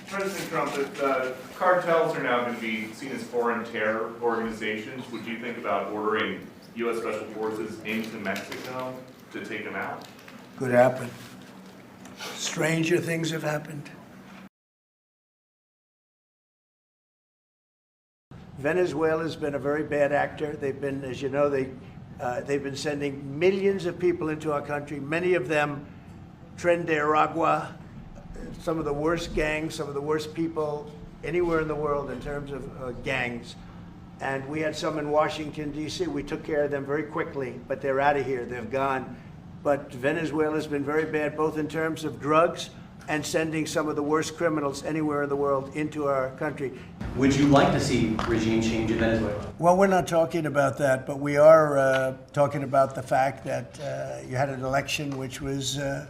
President Trump, if cartels are now going to be seen as foreign terror organizations, would you think about ordering U.S. Special Forces into Mexico to take them out? Could happen. Stranger things have happened. Venezuela's been a very bad actor. They've been, as you know, they've been sending millions of people into our country, many of them Tren de Aragua, some of the worst gangs, some of the worst people anywhere in the world in terms of gangs. And we had some in Washington, D.C. We took care of them very quickly, but they're out of here. They've gone. But Venezuela's been very bad, both in terms of drugs and sending some of the worst criminals anywhere in the world into our country. Would you like to see regime change in Venezuela? Well, we're not talking about that, but we are talking about the fact that you had an election which was a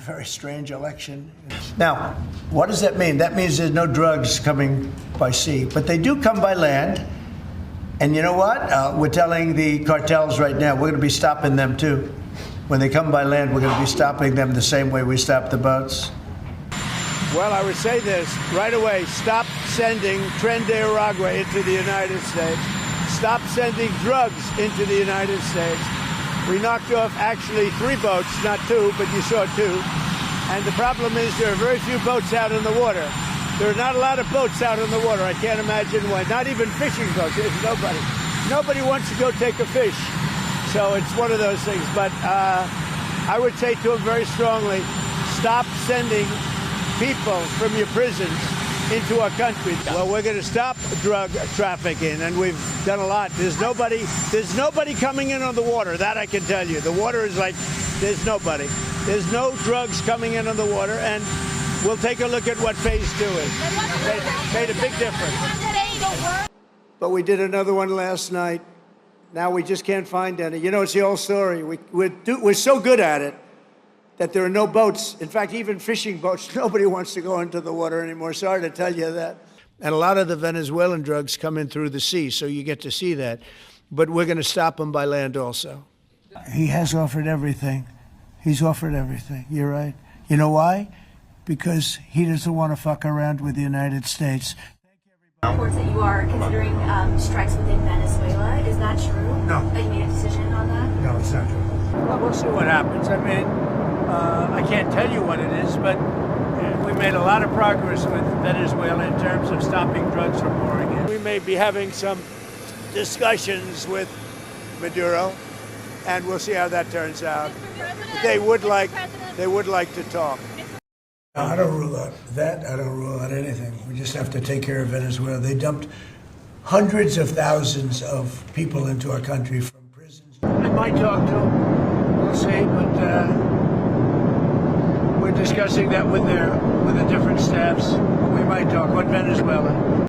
very strange election. Now, what does that mean? That means there's no drugs coming by sea, but they do come by land. And you know what? We're telling the cartels right now, we're going to be stopping them too. When they come by land, we're going to be stopping them the same way we stop the boats. Well, I would say this right away. Stop sending Tren de Aragua into the United States. Stop sending drugs into the United States. We knocked off actually 3 boats, not 2, but you saw 2. And the problem is there are very few boats out in the water. There are not a lot of boats out in the water. I can't imagine why. Not even fishing boats. There's nobody. Nobody wants to go take a fish. So it's one of those things. But I would say to him very strongly, stop sending people from your prisons into our country. Well, we're going to stop drug trafficking, and we've done a lot. There's nobody coming in on the water. That I can tell you. The water is like, there's nobody. There's no drugs coming in on the water, and we'll take a look at what phase 2 is. Made a big difference. But we did another one last night. Now we just can't find any. You know, it's the old story. We're so good at it that there are no boats. In fact, even fishing boats, nobody wants to go into the water anymore. Sorry to tell you that. And a lot of the Venezuelan drugs come in through the sea, so you get to see that. But we're going to stop them by land also. He has offered everything. He's offered everything. You're right. You know why? Because he doesn't want to fuck around with the United States. Reports that you are considering strikes within Venezuela. Is that true? No. That you made a decision on that? No, it's not true. Well, we'll see what happens. I mean, I can't tell you what it is, but we made a lot of progress with Venezuela in terms of stopping drugs from pouring in. We may be having some discussions with Maduro, and we'll see how that turns out. They would like to talk. I don't rule out that. I don't rule out anything. We just have to take care of Venezuela. They dumped hundreds of thousands of people into our country from prisons. I might talk to them. We'll see, but we're discussing that with the different staffs. We might talk about Venezuela.